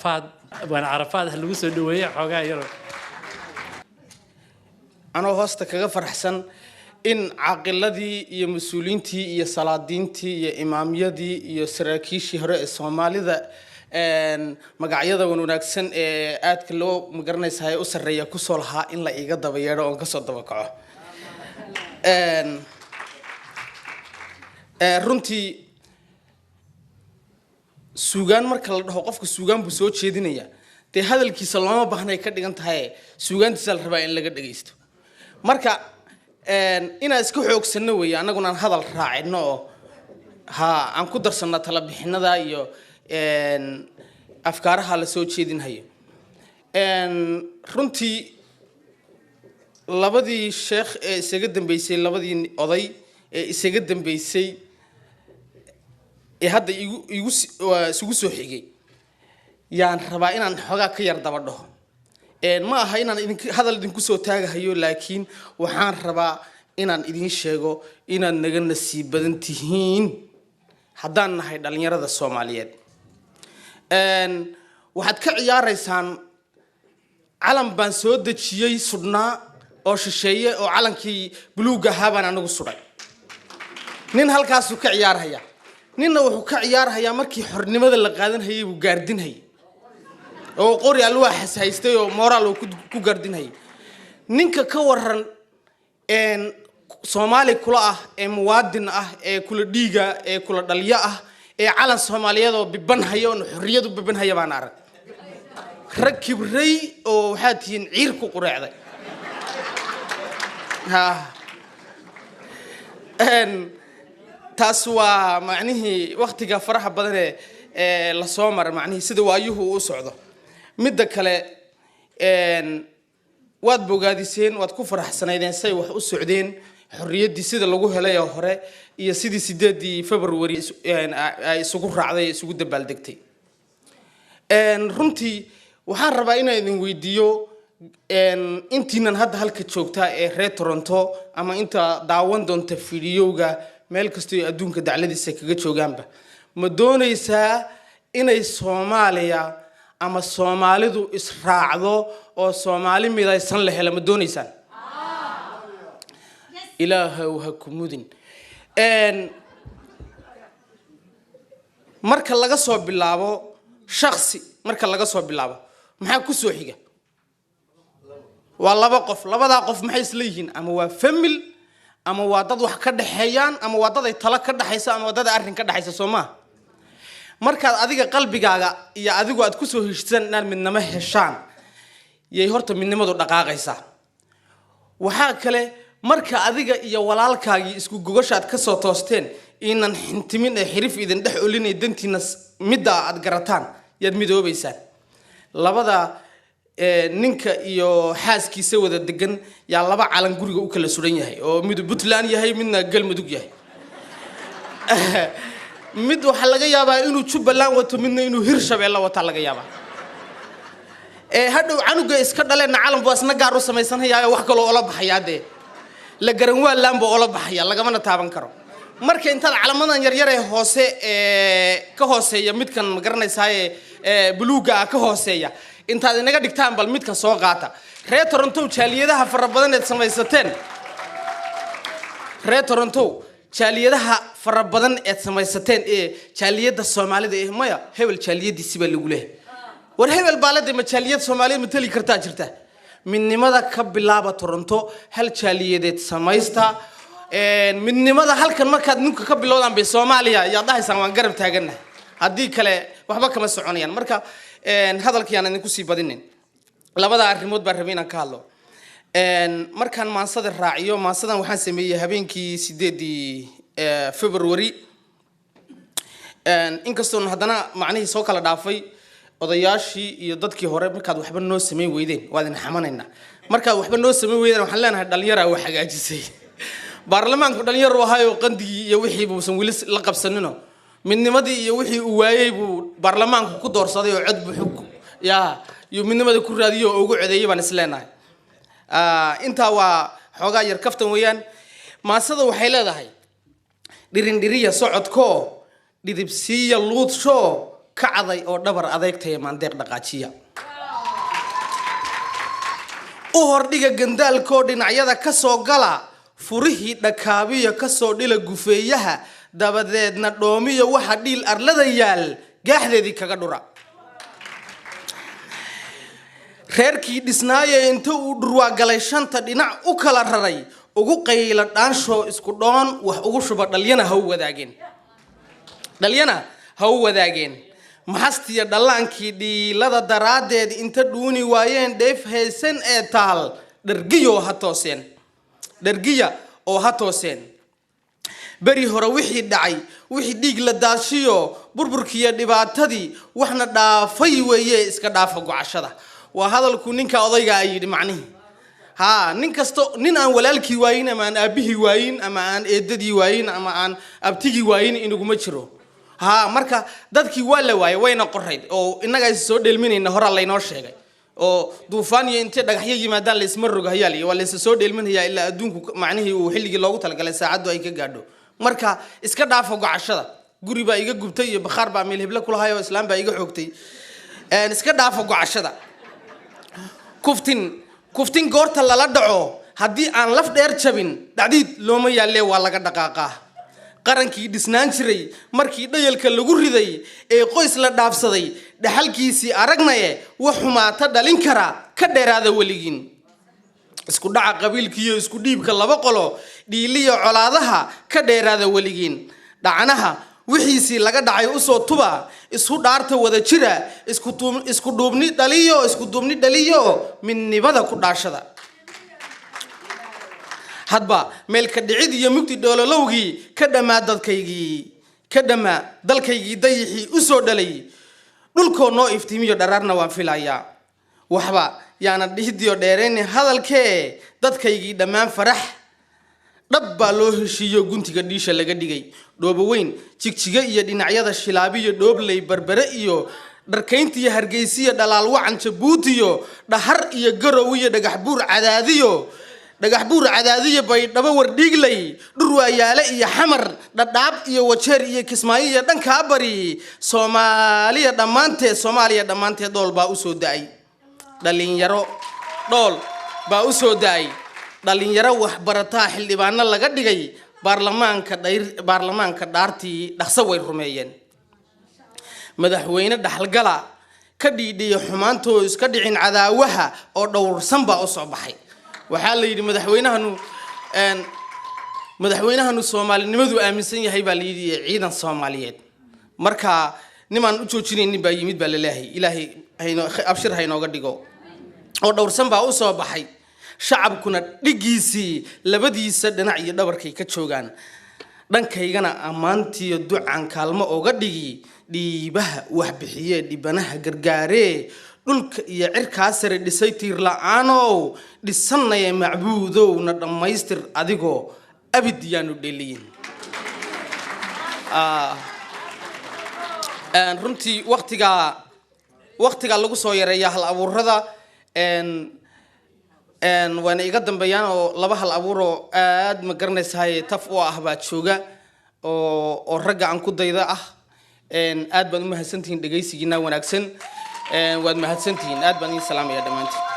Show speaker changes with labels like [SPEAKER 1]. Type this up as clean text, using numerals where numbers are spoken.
[SPEAKER 1] عرفات هلوسو دوية حوجا يرو
[SPEAKER 2] أنا هوست كغفر حسن إن عقلدي يا مسؤولينتي يا صلادينتي يا إماميدي يا سراكيشي هراء الصومالي ذا magacyada wanaagsan ee aadka loo magaranaysaa u sareeya ku soo lahaa in la iga dabayeero oo ka soo daba kaco runtii suugaan marka la dhaho qofka suugaan buu soo jeedinaya te hadalkiisa lama baahnay ka dhigan tahay suugaantiisa la rabaa in laga dhageysto marka ina iska xoogsano weey anaguna hadal raacino oo aan ku darsano tala bixinada iyo afkaaraha la soo jeedinayo runtii labadii sheekh ee isaga dambeysay labadii oday ee isaga dambeysay ee hadda igu soo xigay yaan rabaa inaan xogaa ka yar daba dhaho ma aha inaan hadal idinku soo taagahayo laakiin waxaan rabaa inaan idin sheego inaan naga nasiib badan tihiin haddaan nahay dhalinyarada Soomaaliyeed waxaad ka ciyaaraysaan calan baan soo dajiyay sudnaa oo shisheeye oo calankii buluuga ahaa baan anagu suday nin halkaas uu ka ciyaaraya ninna wuxuu ka ciyaarayaa markii xornimada la qaadanayay uu gaardinayay oo qori alwaax haystay oo moral uu ku gaardinayay ninka ka waran Soomaali kula ah ee muwaadin ah ee kula dhiiga ee kula dhaliya ah ee calan Soomaaliyeed oo biban hayo oo xorriyadu biban hayo baan arag rag kibray oo waxa tiin ciir ku qureecday taas waa macnihi waqtiga faraha badan ee la soo maray macnihi sida waayuhu u socdo midda kale waad bogaadiseen waad ku faraxsanaydeen say wax u socdeen xorriyadii sida lagu helay hore iyo sidii 8 February ay isugu raacday isugu dabaaldegtay runtii waxaan rabaa inaan idin weydiiyo intiinan hadda halka joogta ee reer Toronto ama inta daawan doonta fiidiyowga meel kasta oo adduunka dacladiisa kaga joogaanba ma doonaysaa inay Soomaaliya ama Soomaalidu israacdo oo Soomaali midaysan la helo ma doonaysaan ilaahay ha ku mudin marka laga soo bilaabo shakhsi marka laga soo bilaabo maxaa ku soo xiga waa laba qof labada qof maxay isla yihiin ama waa family ama waa dad wax ka dhaxeeyaan ama waa dad ay tala ka dhaxayso ama waa dad arrin ka dhaxayso Soomaa marka adiga qalbigaaga iyo adigu aad ku soo heshiisan inaad midnimo heshaan yey horta midnimadu dhaqaaqaysa waxa kale marka adiga iyo walaalkaagii isku gogashaad ka soo toosteen inaan xintimin ee xirif idin dhex olinay dantiina midda aad garataan yaad midoobaysaan labada ninka iyo xaaskiisa wada degan yaa laba calan guriga u kala suran yahay oo mid Puntland yahay midna Galmudug yahay mid waxa laga yaabaa inuu Jubbaland wato midna inuu Hirshabeelle wato laga yaabaa hadhow canuga iska dhaleen calan buu asna gaar u sameysanayaa wax kale oo la baxayaade la garan waa laambo oo la baxaya laga mana taaban karo marka intaad calamadan yar yar ee hoose ka hooseeya midkan ma garanaysaa buluuga ka hooseeya intaad inaga dhigtaan bal midka soo qaata reer Toronto jaaliyadaha fara badan ee samaysateen reer Toronto jaaliyadaha fara badan ee samaysateen ee jaaliyada Soomaalida ee maya hebel jaaliyadiisi baa lagu leeyahay war hebel baalada ma jaaliyad Soomaaliyeed ma tali kartaa jirta midnimada ka bilaaba Toronto hal jaaliyadeed samaysta midnimada halkan markaad ninka ka bilowdaan bay Soomaaliya yaa dhahaysaan waan garab taaganahay hadii kale waxba kama soconayaan marka hadalkii aan idinku sii badinin labada arrimood baan rabay inaan ka hadlo markaan maansada raaciyo maansadan waxaan sameeyay habeenkii 8 February inkastoo haddana macnaheedu soo kala dhaafay odayaashii iyo dadkii hore markaad waxba noo sameey weydeen waad in xamanayna markaad waxba noo sameey weydeen waxaan leenahay dhalinyaro wax hagaajisay baarlamaanku dhalinyaro wahayo qandigi iyo wixii buusan wili la qabsanino midnimadii iyo wixii uu waayay buu baarlamaanku ku doorsaday oo cod buxug iyo midnimada ku raadiyo oo ugu codeeyay baan isleenahay inta waa xogaa yar kaftan weeyaan maasada waxay leedahay dhirindhiriya socodko dhidibsiya luudsho kacday oo dhabar adeegtay maandeeq dhaqaajiya u hordhiga gandaalkoo dhinacyada ka soo gala furihii dhakaabiya ka soo dhila gufeeyaha dabadeedna dhoomiyo waxa dhiil arlada yaal gaaxdeedii kaga dhura reerkii dhisnaaye inta uu dhurwaa galay shanta dhinac u kala raray ugu qayla dhaansho isku dhoon wax ugu shuba dhalyana ha u wadaageen maxastiya dhallaankii dhiilada daraadeed inta dhuuni waayeen dheef haysan ee taal dhargiya oo ha tooseen beri hore wixii dhacay wixii dhiig la daashiyo burburkiiyo dhibaatadii waxna dhaafay weeye iska dhaafa gocashada waa hadalku ninka odayga ay yidhi macnihi nin kasto nin aan walaalkii waayin ama aan aabihii waayin ama aan eedadii waayin ama aan abtigii waayin inaguma jiro marka dadkii waa la waayay wayna qorayd oo inaga ay soo dheelminayna hore laynoo sheegay oo duufaan iyo intee dhagaxyo yimaadaan la isma rogahayaal iyo waa la soo dheelminayaa ilaa adduunku macnihii uu xilligii loogu talagalay saacadu ay ka gaadho marka iska dhaafa gocashada guri baa iga gubtay iyo bakhaar baa meel hebla kulahay oo islaam baa iga xoogtay iska dhaafa gocashada kuftin goorta lala dhaco haddii aan laf dheer jabin dhacdiid looma yaalee waa laga dhaqaaqaa qarankii dhisnaan jiray markii dhayalka lagu riday ee qoys la dhaafsaday dhaxalkiisii aragnaye wax xumaata dhalin kara ka dheeraada weligiin isku dhaca qabiilkiiyo isku dhiibka laba qolo dhiiliyo colaadaha ka dheeraada weligiin dhacanaha wixiisii laga dhacay u soo tuba isku dhaarta wada jira isku duubni dhaliyo midnimada ku dhaashada hadba meelka dhicid iyo mugdi dhoololowgii ka dhamaa dalkaygii dayixii u soo dhalay dhulkoo noo iftiimiyo dharaarna waan filayaa waxba yaana dhihidiyo dheerayni hadalkee dadkaygii dhammaan farax dhab baa loo heshiiyo guntiga dhiisha laga dhigay dhoobo weyn jigjiga iyo dhinacyada shilaabiyo dhoobley barbare iyo dharkayntiyo hargeysiyo dhalaal wacan jabuutiyo dhahar iyo garow iyo dhagax buur cadaadiyo bay dhabo wardhiiglay dhurwaayaale iyo xamar dhadhaab iyo wajeer iyo kismaayo iyo dhankaa bari soomaaliya dhammaanteed dhool baa u soo da'ay dhalinyaro wax barataa xildhibaano laga dhigay baarlamaanka dhaartii dhaqso way rumeeyeen madaxweyne dhaxalgala ka dhiidhiya xumaantoo iska dhicin cadaawaha oo dhowrsan baa u soo baxay waxaa la yidhi madaxweynahanu soomaalinimadu aaminsan yahay baa la yidhi ciidan Soomaaliyeed marka nimaan u joojinaynin baa yimid baa leeyahay ilaahay abshir haynooga dhigo oo dhowrsan baa u soo baxay shacabkuna dhigiisii labadiisa dhinac iyo dhabarkay ka joogaan dhankaygana ammaantiyo ducaan kaalmo ooga dhigi dhiibaha wax bixiye dhibanaha gargaaree dhulka iyo cirkaa sare dhisay tiir la'aanow dhisanaya macbuudowna dhammaystir adigoo abid yaanu dheliyin runtii waqtiga lagu soo yareeyaa hal abuurada waana iga dambeeyaan oo laba hal abuuroo aad ma garanaysahay taf u ah baa jooga oo ragga aan ku dayda ah aad baan u mahadsantihiin dhageysigiina wanaagsan waad mahadsantihiin aad baan idin salaamayaa dhammaantiin